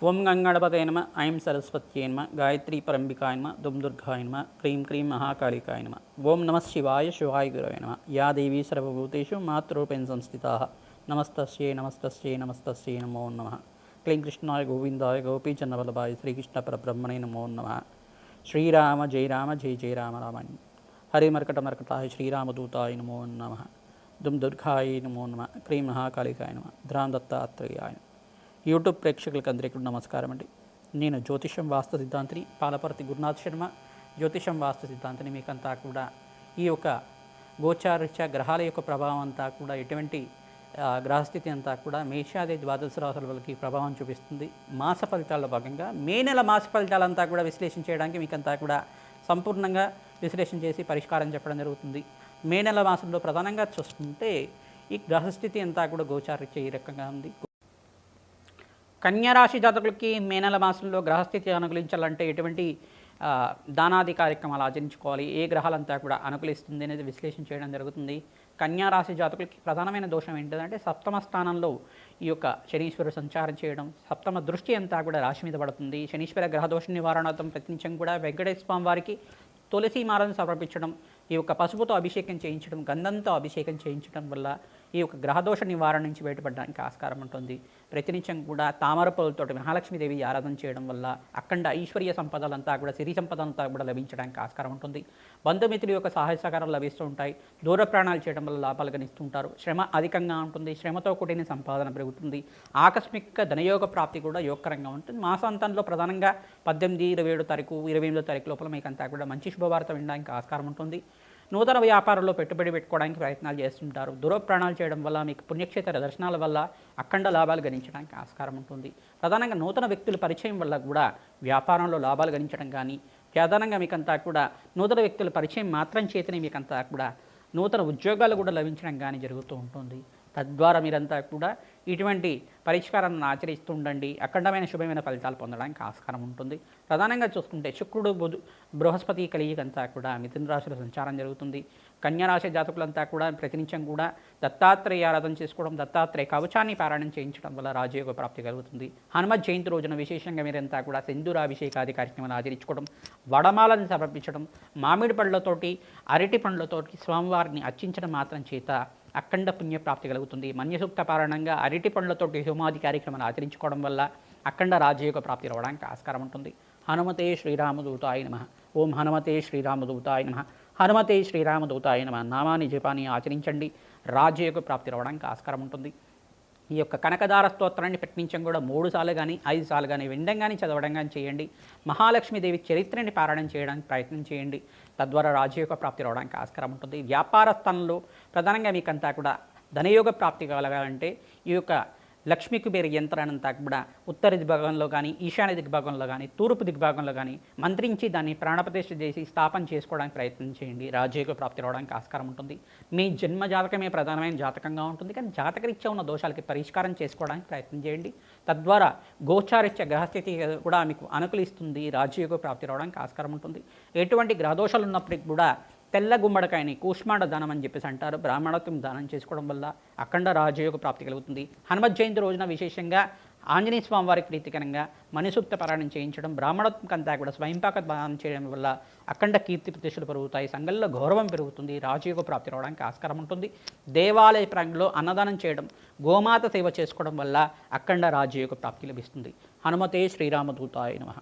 ఓం గంగణపతే నమ ఐం సరస్వత్యై నమ గాయత్రీ పరంబికాయ నమ దుర్గాయ నమ క్రీం క్రీం మహాకాళికాయ నమ ఓం నమ శివాయ శివాయ గురవే నమ యా దేవీ సర్వభూతేషు మాతృరూపేణ సంస్థితా నమస్తస్యై నమస్తస్యై నమస్తస్యై నమో నమః క్లీం కృష్ణాయ గోవిందాయ గోపీచన్నవల్లభాయ శ్రీకృష్ణ పరబ్రహ్మణే నమో నమః శ్రీరామ జయ రామ జయ జయ రామ రామాయణ హరి మర్కటాయ శ్రీరామదూతాయ నమో నమః దుర్గాయ నమో నమః క్రీం మహాకాళికాయ నమ ధ్రాం దత్తాత్రేయాయ. యూట్యూబ్ ప్రేక్షకులకు అందరికీ నమస్కారం అండి. నేను జ్యోతిషం వాస్తు సిద్ధాంతిని పాలపర్తి గురునాథ్ శర్మ. జ్యోతిషం వాస్తు సిద్ధాంతిని మీకంతా కూడా ఈ యొక్క గోచారీత్యా గ్రహాల యొక్క ప్రభావం అంతా కూడా ఎటువంటి గ్రహస్థితి అంతా కూడా మేషాది ద్వాదశ రాశుల వాళ్ళకి ప్రభావం చూపిస్తుంది. మాస ఫలితాల్లో భాగంగా మే నెల మాస ఫలితాలంతా కూడా విశ్లేషణ చేయడానికి మీకంతా కూడా సంపూర్ణంగా విశ్లేషణ చేసి పరిష్కారం చెప్పడం జరుగుతుంది. మే నెల మాసంలో ప్రధానంగా చూసుకుంటే ఈ గ్రహస్థితి అంతా కూడా గోచారీత్యా ఈ రకంగా ఉంది. కన్యారాశి జాతకులకి మే నెల మాసంలో గ్రహస్థితి అనుకూలించాలంటే ఎటువంటి దానాది కార్యక్రమాలు ఆచరించుకోవాలి, ఏ గ్రహాలంతా కూడా అనుకూలిస్తుంది అనేది విశ్లేషణ చేయడం జరుగుతుంది. కన్యారాశి జాతకులకి ప్రధానమైన దోషం ఏంటంటే సప్తమ స్థానంలో ఈ యొక్క శనీశ్వరుడు సంచారం చేయడం, సప్తమ దృష్టి అంతా కూడా రాశి మీద పడుతుంది. శనీశ్వర గ్రహదోష నివారణార్థం ప్రతినిత్యం కూడా వెంకటేశ్వర స్వామి వారికి తులసి మాలను సమర్పించడం, ఈ యొక్క పసుపుతో అభిషేకం చేయించడం, గంధంతో అభిషేకం చేయించడం వల్ల ఈ యొక్క గ్రహదోష నివారణ నుంచి బయటపడడానికి ఆస్కారం ఉంటుంది. ప్రతినిత్యం కూడా తామర పూలతో మహాలక్ష్మీదేవి ఆరాధన చేయడం వల్ల అఖండ ఐశ్వర్య సంపదలంతా కూడా సిరి సంపద అంతా కూడా లభించడానికి ఆస్కారం ఉంటుంది. బంధుమిత్రుల యొక్క సహాయ సహకారాలు లభిస్తూ ఉంటాయి. దూర ప్రయాణాలు చేయడం వల్ల లాభాలు గణిస్తుంటారు. శ్రమ అధికంగా ఉంటుంది. శ్రమతో కూడిన సంపాదన పెరుగుతుంది. ఆకస్మిక ధనయోగ ప్రాప్తి కూడా యోగకరంగా ఉంటుంది. మాసాంతంలో ప్రధానంగా 18, 27 తారీఖు 28వ తారీఖు లోపల మీకు అంతా కూడా మంచి శుభవార్త వినడానికి ఆస్కారం ఉంటుంది. నూతన వ్యాపారంలో పెట్టుబడి పెట్టుకోవడానికి ప్రయత్నాలు చేస్తుంటారు. దూర ప్రయాణాలు చేయడం వల్ల మీకు పుణ్యక్షేత్ర దర్శనాల వల్ల అఖండ లాభాలు గణించడానికి ఆస్కారం ఉంటుంది. ప్రధానంగా నూతన వ్యక్తుల పరిచయం వల్ల కూడా వ్యాపారంలో లాభాలు గణించడం కానీ, ప్రధానంగా మీకంతా కూడా నూతన వ్యక్తుల పరిచయం మాత్రం చేతనే మీకంతా కూడా నూతన ఉద్యోగాలు కూడా లభించడం కానీ జరుగుతూ ఉంటుంది. తద్వారా మీరంతా కూడా ఇటువంటి పరిష్కారాన్ని ఆచరిస్తూ ఉండండి. అఖండమైన శుభమైన ఫలితాలు పొందడానికి ఆస్కారం ఉంటుంది. ప్రధానంగా చూసుకుంటే శుక్రుడు బృహస్పతి కలియికంతా కూడా మిథున రాశిలో సంచారం జరుగుతుంది. కన్యారాశి జాతకులంతా కూడా ప్రతినిత్యం కూడా దత్తాత్రేయ ఆరాధన చేసుకోవడం, దత్తాత్రేయ కవచాన్ని పారాయణం చేయించడం వల్ల రాజయోగ ప్రాప్తి కలుగుతుంది. హనుమత్ జయంతి రోజున విశేషంగా మీరంతా కూడా సింధూరాభిషేకాది కార్యక్రమాలు ఆచరించుకోవడం, వడమాలను సమర్పించడం, మామిడి పండ్లతోటి అరటి పండ్లతోటి స్వామివారిని అర్చించడం మాత్రం చేత అఖండ పుణ్యప్రాప్తి కలుగుతుంది. మన్యసూక్త పారాయణంగా అరటి పండ్లతోటి హోమాది కార్యక్రమాలు ఆచరించుకోవడం వల్ల అఖండ రాజయోగ ప్రాప్తి రావడానికి ఆస్కారం ఉంటుంది. హనుమతే శ్రీరామదూతాయ నమః. ఓం హనుమతే శ్రీరామదూతాయ నమః. హనుమతే శ్రీరామదూతాయ నమః నామాన్ని జపాన్ని ఆచరించండి. రాజయోగ ప్రాప్తి రావడానికి ఆస్కారం ఉంటుంది. ఈ యొక్క కనకదార స్తోత్రాన్ని ప్రతినిత్యం కూడా 3 సార్లు కానీ 5 సార్లు కానీ వినడం కానీ చదవడం కానీ చేయండి. మహాలక్ష్మీదేవి చరిత్రని పారాయణం చేయడానికి ప్రయత్నం చేయండి. తద్వారా రాజయోగ ప్రాప్తి రావడానికి ఆస్కారం ఉంటుంది. వ్యాపార స్థానంలో ప్రధానంగా మీకంతా కూడా ధనయోగ ప్రాప్తి కలగాలంటే ఈ యొక్క లక్ష్మీ కుబేర యంత్రాన్నంతా కూడా ఉత్తర దిగ్భాగంలో కానీ, ఈశాన్య దిగ్భాగంలో కానీ, తూర్పు దిగ్భాగంలో కానీ మంత్రించి దాన్ని ప్రాణప్రతిష్ఠ చేసి స్థాపన చేసుకోవడానికి ప్రయత్నం చేయండి. రాజయోగ ప్రాప్తి రావడానికి ఆస్కారం ఉంటుంది. మీ జన్మ జాతకమే ప్రధానమైన జాతకంగా ఉంటుంది, కానీ జాతకరీత్యా ఉన్న దోషాలకి పరిష్కారం చేసుకోవడానికి ప్రయత్నం చేయండి. తద్వారా గోచారీత్యా గ్రహస్థితి కూడా మీకు అనుకూలిస్తుంది. రాజయోగ ప్రాప్తి రావడానికి ఆస్కారం ఉంటుంది. ఎటువంటి గ్రహదోషాలు ఉన్నప్పటికీ కూడా తెల్ల గుమ్మడికాయని కూష్మాండ దానం అని చెప్పేసి అంటారు. బ్రాహ్మణత్వం దానం చేసుకోవడం వల్ల అఖండ రాజయోగ ప్రాప్తి కలుగుతుంది. హనుమత్ జయంతి రోజున విశేషంగా ఆంజనేయ స్వామి వారికి ప్రీతికరంగా మణిసూక్త పారాయణం చేయించడం, బ్రాహ్మణత్వం అంతా కూడా స్వయంపాక దానం చేయడం వల్ల అఖండ కీర్తి ప్రతిష్టలు పెరుగుతాయి. సంఘంలో గౌరవం పెరుగుతుంది. రాజయోగ ప్రాప్తి రావడానికి ఆస్కారం ఉంటుంది. దేవాలయ ప్రాంగణంలో అన్నదానం చేయడం, గోమాత సేవ చేసుకోవడం వల్ల అఖండ రాజయోగ ప్రాప్తి లభిస్తుంది. హనుమతే శ్రీరామదూతాయ నమః.